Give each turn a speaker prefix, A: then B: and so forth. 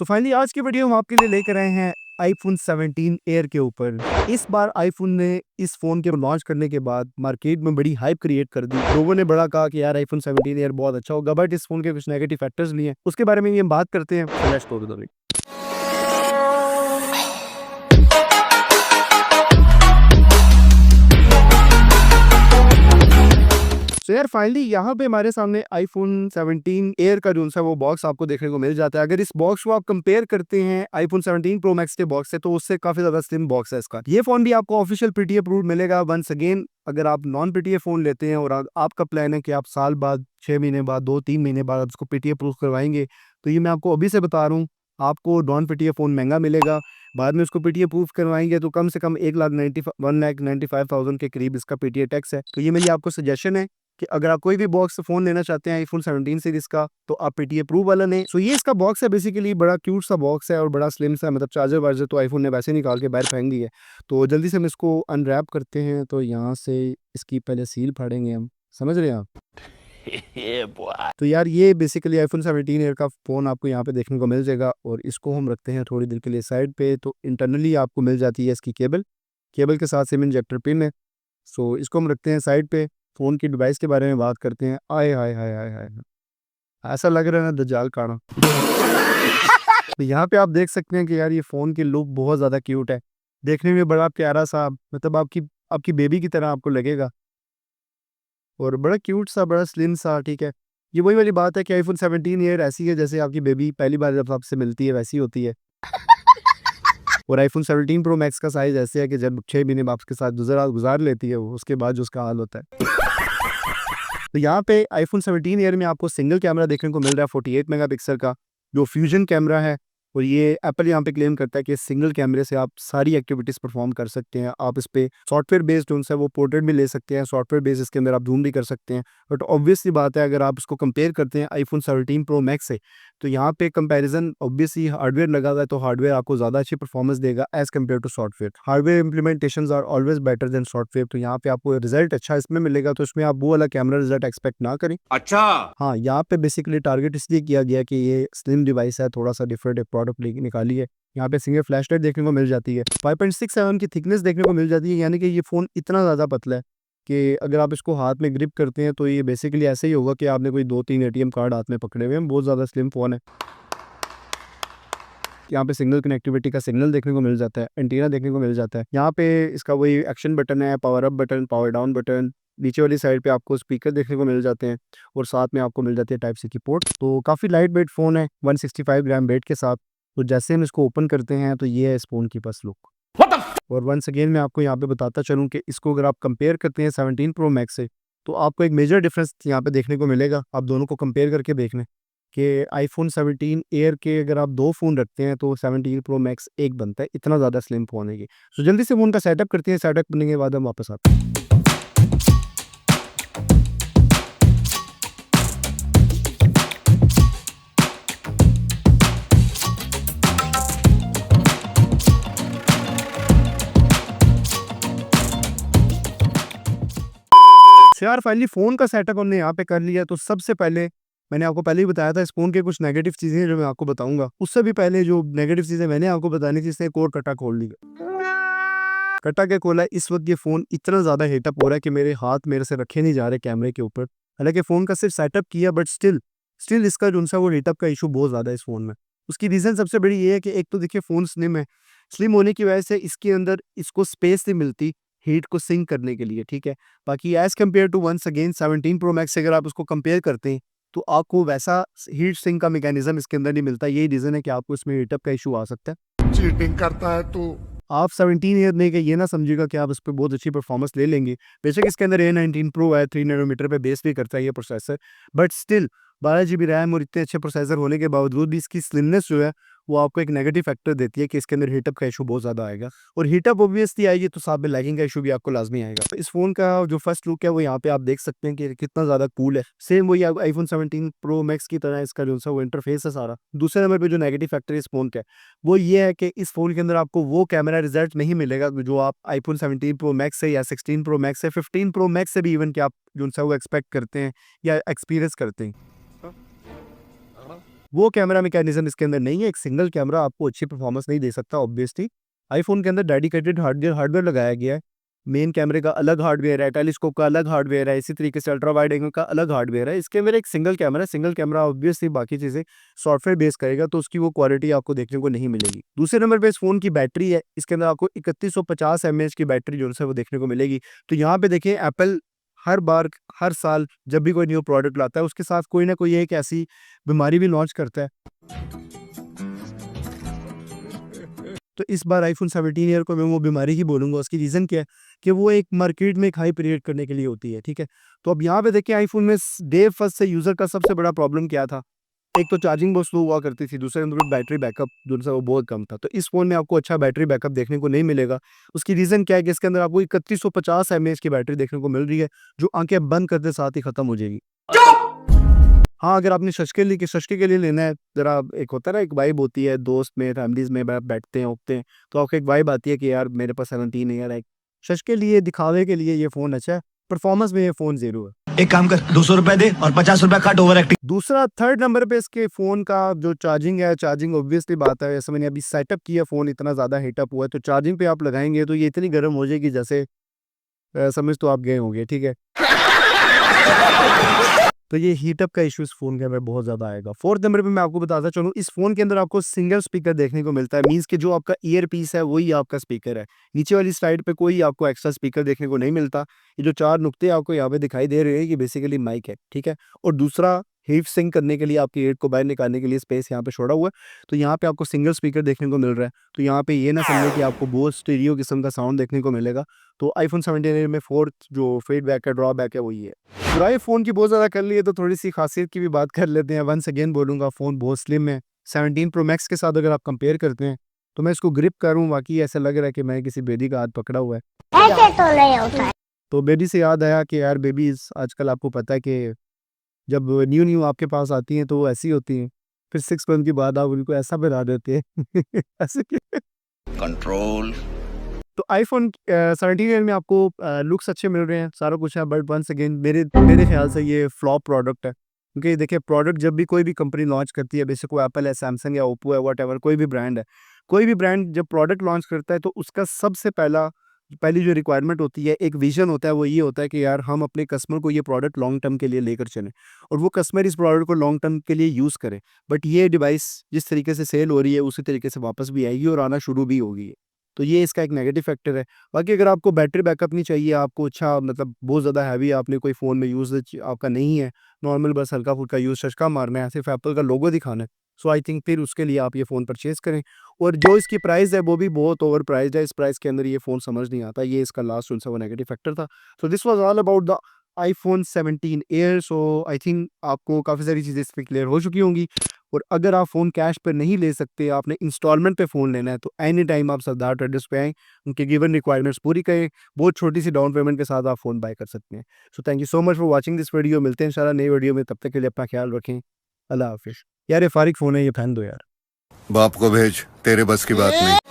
A: तो फाइनली आज की वीडियो हम आपके लिए लेकर आए हैं आईफोन 17 एयर के ऊपर। इस बार आईफोन ने इस फोन के लॉन्च करने के बाद मार्केट में बड़ी हाइप क्रिएट कर दी। लोगों ने बड़ा कहा कि यार आईफोन 17 एयर बहुत अच्छा होगा, बट इस फोन के कुछ नेगेटिव फैक्टर्स भी हैं, उसके बारे में भी हम बात करते हैं। So let's go to the video। तो यार फाइनली यहाँ पे हमारे सामने आईफोन 17 एयर का जो सा वो बॉक्स आपको देखने को मिल जाता है। अगर इस बॉक्स को आप कंपेयर करते हैं आईफोन 17 प्रो मैक्स के बॉक्स से, तो उससे काफी ज्यादा स्लिम बॉक्स है इसका। ये फोन भी आपको ऑफिशियल पीटीए अप्रूव्ड मिलेगा। वंस अगेन, अगर आप नॉन पीटीए फोन लेते हैं और आपका प्लान है कि आप साल बाद, 6 महीने बाद, 2-3 महीने बाद उसको पीटीए अप्रूव करवाएंगे, तो ये मैं आपको अभी से बता रहा हूँ, आपको नॉन पीटीए फोन महंगा मिलेगा। बाद में उसको पीटीए अप्रूव करवाएंगे तो कम से कम 1,95,000 के करीब इसका पीटीए टैक्स है। तो ये मेरी आपको सजेशन है कि अगर आप कोई भी बॉक्स फोन लेना चाहते हैं आईफोन 17 सीरीज का, तो आप पीटीए प्रूव वाला लें। सो ये इसका बॉक्स है, बेसिकली बड़ा क्यूट सा बॉक्स है और बड़ा स्लिम सा, मतलब चार्जर वार्जर तो आईफोन ने वैसे निकाल के बाहर फेंक दी है। तो जल्दी से हम इसको अनरैप करते हैं। तो यहाँ से इसकी पहले सील फाड़ेंगे हम, समझ रहे हैं आप। तो यार ये बेसिकली आईफोन 17 एयर का फ़ोन आपको यहाँ पे देखने को मिल जाएगा, और इसको हम रखते हैं थोड़ी देर के लिए साइड पे। तो इंटरनली आपको मिल जाती है इसकी केबल के साथ सिम इंजेक्टर पिन है। सो इसको हम रखते हैं साइड पे। फ़ोन की डिवाइस के बारे में बात करते हैं। आय हाय हाय हाय हाय, ऐसा लग रहा है ना दज्जाल काना। तो यहाँ पे आप देख सकते हैं कि यार ये फ़ोन की लुक बहुत ज़्यादा क्यूट है, देखने में बड़ा प्यारा सा, मतलब आपकी आपकी बेबी की तरह आपको लगेगा, और बड़ा क्यूट सा, बड़ा स्लिम सा। ठीक है, ये वही वाली बात है कि आईफोन 17 ईयर ऐसी है जैसे आपकी बेबी पहली बार जब आपसे मिलती है वैसी होती है। और आईफोन 17 प्रो मैक्स का साइज ऐसे है कि जब 6 महीने में आपके साथ गुजार लेती है वो, उसके बाद जो उसका हाल होता है। तो यहाँ पे आईफोन 17 ईयर में आपको सिंगल कैमरा देखने को मिल रहा है 48 मेगापिक्सल का, जो फ्यूजन कैमरा है। और ये एप्पल यहाँ पे क्लेम करता है कि सिंगल कैमरे से आप सारी एक्टिविटीज़ परफॉर्म कर सकते हैं। आप इस पे सॉफ्टवेयर बेस्ड उनसे वो पोर्ट्रेट भी ले सकते हैं, सॉफ्टवेयर बेस्ड इसके अंदर आप जूम भी कर सकते हैं। बट ऑब्वियसली बात है, अगर आप इसको कंपेयर करते हैं आईफोन 17 प्रो मैक्स से, तो यहाँ पे कंपैरिजन ऑब्वियसली हार्डवेयर लगा हुआ है, तो हार्डवेयर आपको ज़्यादा अच्छी परफॉर्मेंस देगा as compared to software. Hardware implementations are always better than software. तो यहाँ पे आपको रिजल्ट अच्छा इसमें मिलेगा, तो इसमें आप वो वाला कैमरा रिजल्ट एक्सपेक्ट ना करें।
B: अच्छा।
A: हाँ, यहाँ पे बेसिकली टारगेट इसलिए किया गया कि ये स्लिम डिवाइस है, थोड़ा सा डिफरेंट एक प्रोडक्ट निकाली है। यहाँ पे सिंगल फ्लैश लाइट देखने को मिल जाती है, 5.6 mm की थिकनेस देखने को मिल जाती है, यानी कि ये फ़ोन इतना ज़्यादा पतला है कि अगर आप इसको हाथ में ग्रिप करते हैं तो ये बेसिकली ऐसे ही होगा कि आपने कोई 2-3 एटीएम कार्ड हाथ में पकड़े हुए हैं। बहुत ज़्यादा स्लिम फ़ोन है। यहाँ पे सिग्नल कनेक्टिविटी का सिग्नल देखने को मिल जाता है, एंटीना देखने को मिल जाता है। यहाँ पे इसका वही एक्शन बटन है, power up button, power down button. नीचे वाली साइड पे आपको स्पीकर देखने को मिल जाते हैं, और साथ में आपको मिल जाती है टाइप सी की पोर्ट। तो काफ़ी लाइट वेट फ़ोन है 165 ग्राम वेट के साथ। तो जैसे हम इसको ओपन करते हैं तो ये है इस फ़ोन की बस लुक। और वंस अगेन मैं आपको यहाँ पे बताता चलूँ कि इसको अगर आप कंपेयर करते हैं 17 प्रो मैक्स से, तो आपको एक मेजर डिफरेंस यहाँ पे देखने को मिलेगा। आप दोनों को कंपेयर करके देख लें कि आईफोन 17 एयर के अगर आप 2 फ़ोन रखते हैं तो 17 प्रो मैक्स एक बनता है, इतना ज़्यादा स्लिम फ़ोन है ये। सो जल्दी से फ़ोन का सेटअप करते हैं, सेटअप करने के बाद हम वापस आते हैं। तो यार फाइनली फ़ोन का सेटअप हमने यहाँ पे कर लिया। तो सबसे पहले मैंने आपको पहले ही बताया था इस फ़ोन के कुछ नेगेटिव चीज़ें जो मैं आपको बताऊँगा। उससे भी पहले जो नेगेटिव चीज़ें मैंने आपको बतानी थी, इसने एक और कट्टा खोल दिया। कट्टा क्या खोला है, इस वक्त ये फ़ोन इतना ज़्यादा हीटअप हो रहा है कि मेरे हाथ मेरे से रखे नहीं जा रहे कैमरे के ऊपर। हालांकि फ़ोन का सिर्फ सेटअप किया, बट स्टिल इसका जो सा वो हीटअप का इशू बहुत ज़्यादा है इस फ़ोन में। उसकी रीज़न सबसे बड़ी ये है कि एक तो देखिए फ़ोन स्लिम है, स्लिम होने की वजह से इसके अंदर इसको स्पेस नहीं मिलती हीट को सिंक करने के लिए। ठीक है, बाकी as compare to once again 17 pro max से अगर आप उसको कंपेयर करते हैं, तो आपको वैसा हीट सिंक का मैकेनिज्म इसके अंदर नहीं मिलता। यही रीज़न है कि आपको इसमें हीटअप का इशू आ सकता है।
B: चीटिंग करता है तू।
A: आप 17 ईयर नहीं, कि ये ना समझिएगा कि आप इस पे बहुत अच्छी परफॉर्मेंस ले लेंगे। बेशक इसके अंदर A19 प्रो है, 3 नैनोमीटर पे बेस भी करता है ये processor, but still 12 GB RAM और इतने अच्छे प्रोसेसर होने के बावजूद भी इसकी स्लिमनेस जो है वो आपको एक नेगेटिव फैक्टर देती है कि इसके अंदर हीटअप का इशू बहुत ज़्यादा आएगा। और हीटअप ऑब्वियसली आएगी तो साथ में लैगिंग का इशू भी आपको लाजमी आएगा। तो इस फ़ोन का जो फर्स्ट लुक है वो यहाँ पे आप देख सकते हैं कि कितना ज़्यादा कूल है। सेम वही आईफोन 17 प्रो मैक्स की तरह इसका जो सा वो इंटरफेस है सारा। दूसरे नंबर पे जो नेगेटिव फैक्टर है इस फ़ोन का, वो ये है कि इस फ़ोन के अंदर आपको वो कैमरा रिजल्ट नहीं मिलेगा जो आप आईफोन 17 प्रो मैक्स से या 16 प्रो मैक्स से, 15 प्रो मैक्स से भी इवन कि आप जो सा वो एक्सपेक्ट करते हैं या एक्सपीरियंस करते हैं। वो कैमरा मैकेनिज्म इसके अंदर नहीं है। एक सिंगल कैमरा आपको अच्छी परफॉर्मेंस नहीं दे सकता ऑब्वियसली। आईफोन के अंदर डेडिकेटेड हार्डवेयर लगाया गया है। मेन कैमरे का अलग हार्डवेयर है, टेलीस्कोप का अलग हार्डवेयर है, इसी तरीके से अल्ट्रा वाइड एंगल का अलग हार्डवेयर है। इसके अंदर एक सिंगल कैमरा है। सिंगल कैमरा ऑब्वियसली बाकी चीज़ें सॉफ्टवेयर बेस करेगा, तो उसकी वो क्वालिटी आपको देखने को नहीं मिलेगी। दूसरे नंबर पे इस फ़ोन की बैटरी है। इसके अंदर आपको 3150 एमएएच की बैटरी जो है वो देखने को मिलेगी। तो यहाँ पे देखिए एप्पल हर बार, हर साल जब भी कोई न्यू प्रोडक्ट लाता है उसके साथ कोई ना कोई एक ऐसी बीमारी भी लॉन्च करता है। तो इस बार आईफोन 17 ईयर को मैं वो बीमारी ही बोलूँगा। उसकी रीज़न क्या है कि वो एक मार्केट में एक हाइप क्रिएट करने के लिए होती है, ठीक है? तो अब यहाँ पे देखिए आईफोन में डे फर्स्ट से यूज़र का सबसे बड़ा प्रॉब्लम क्या था? एक तो चार्जिंग बहुत स्लो हुआ करती थी, दूसरे नंबर पे बैटरी बैकअप जो है वो बहुत कम था। तो इस फ़ोन में आपको अच्छा बैटरी बैकअप देखने को नहीं मिलेगा। उसकी रीज़न क्या है कि इसके अंदर आपको 3150 एमएएच की बैटरी देखने को मिल रही है, जो आँखें बंद करते साथ ही खत्म हो जाएगी। हाँ, अगर आपने सस्ते के लिए लेना है, ज़रा एक होता है ना, एक वाइब होती है दोस्त में, फैमिलीज़ में बैठते हैं, उठते हैं, तो आपको एक वाइब आती है कि यार मेरे पास 17 है यार, एक सच के लिए, दिखावे के लिए ये फ़ोन अच्छा है, परफॉर्मेंस में ये फ़ोन ज़ीरो है।
B: एक काम कर, 200 रुपए दे और 50 रुपए काट ओवर एक्टिंग।
A: दूसरा थर्ड नंबर पे इसके फ़ोन का जो चार्जिंग है, चार्जिंग ऑब्वियसली बात है, जैसे मैंने अभी सेटअप किया, फ़ोन इतना ज़्यादा हीटअप हुआ है, तो चार्जिंग पे आप लगाएँगे तो ये इतनी गर्म हो जाएगी जैसे समझ तो आप गए होंगे, ठीक है? तो ये हीटअप का इशू इस फ़ोन के अंदर बहुत ज़्यादा आएगा। फोर्थ नंबर पे मैं आपको बताता चलूँ, इस फ़ोन के अंदर आपको सिंगल स्पीकर देखने को मिलता है। मीन्स कि जो आपका ईयर पीस है वही आपका स्पीकर है। नीचे वाली साइड पे कोई आपको एक्स्ट्रा स्पीकर देखने को नहीं मिलता। ये जो 4 नुक्ते आपको यहाँ पे दिखाई दे रहे हैं, ये बेसिकली माइक है, ठीक है? और दूसरा हीट सिंक करने के लिए आपकी ईयर को बाहर निकालने के लिए स्पेस यहाँ पे छोड़ा हुआ है। तो यहाँ पे आपको सिंगल स्पीकर देखने को मिल रहा है। तो यहाँ पे ये ना समझें कि आपको बहुत स्टीरियो किस्म का साउंड देखने को मिलेगा। तो आईफोन 17 में फोर्थ जो फीडबैक है, ड्रॉबैक है, वो ये है। बुराई फ़ोन की बहुत ज़्यादा कर ली है, तो थोड़ी-सी ख़ासियत की भी बात कर लेते हैं। वन्स अगेन बोलूँगा, फ़ोन बहुत स्लिम है। 17 प्रो मैक्स के साथ अगर आप कंपेयर करते हैं, तो मैं इसको ग्रिप करूँ, वाक़ई ऐसा लग रहा है कि मैं किसी बेबी का हाथ पकड़ा हुआ है।
C: ऐसे तो नहीं होता है।
A: तो बेबी से याद आया कि यार बेबीज़ आजकल आपको पता है कि जब न्यू-न्यू आपके पास आती हैं, तो वो ऐसी होती हैं। फिर 6 मंथ के बाद आप उनको ऐसा बना देते हैं। ऐसे कि
B: कंट्रोल।
A: तो आईफ़ोन 17 में आपको लुक्स अच्छे मिल रहे हैं, सारा कुछ है, बट वन्स अगेन मेरे ख़्याल से ये फ्लॉप प्रोडक्ट है। क्योंकि देखिए प्रोडक्ट जब भी कोई भी कंपनी लॉन्च करती है, बेशक वो एप्पल है, सैमसंग है, ओप्पो है, व्हाटएवर कोई भी ब्रांड है। कोई भी ब्रांड जब प्रोडक्ट लॉन्च करता है, तो उसका सबसे पहली जो रिक्वायरमेंट होती है, एक विज़न होता है, वो ये होता है कि यार हम अपने कस्टमर को ये प्रोडक्ट लॉन्ग टर्म के लिए लेकर चलें और वो कस्टमर इस प्रोडक्ट को लॉन्ग टर्म के लिए यूज़ करे। बट ये डिवाइस जिस तरीके से सेल हो रही है, उसी तरीके से वापस भी आएगी और आना शुरू भी होगी। तो ये इसका एक नेगेटिव फैक्टर है। बाकी अगर आपको बैटरी बैकअप नहीं चाहिए, आपको अच्छा मतलब बहुत ज़्यादा हैवी आपने कोई फ़ोन में यूज़ेज आपका नहीं है, नॉर्मल बस हल्का-फुल्का यूज़ चस्का मारना है, सिर्फ एप्पल का लोगो दिखाना है, सो आई थिंक फिर उसके लिए आप ये फ़ोन परचेज़ करें। और जो इसकी प्राइस है वो भी बहुत ओवर प्राइस्ड है, इस प्राइस के अंदर ये फ़ोन समझ नहीं आता, ये इसका लास्ट जो-सा वो नेगेटिव फैक्टर था। So this was all about the iPhone 17 air. So I think आपको काफ़ी सारी चीज़ें इस पे क्लियर हो चुकी होंगी। और अगर आप फ़ोन कैश पे नहीं ले सकते, आपने इंस्टॉलमेंट पे फ़ोन लेना है, तो एनी टाइम आप सरदार ट्रेडर्स पे आएँ, उनकी गिवन रिक्वायरमेंट्स पूरी करें, बहुत छोटी-सी डाउन पेमेंट के साथ आप फ़ोन बाय कर सकते हैं। So thank you so much for watching this video. मिलते हैं इंशाल्लाह नई वीडियो में, तब तक के लिए अपना ख्याल रखें। अल्लाह हाफ़िज़। यार ये फारिग फ़ोन है, ये फेंक दो यार।
D: बाप को भेज, तेरे बस की बात नहीं।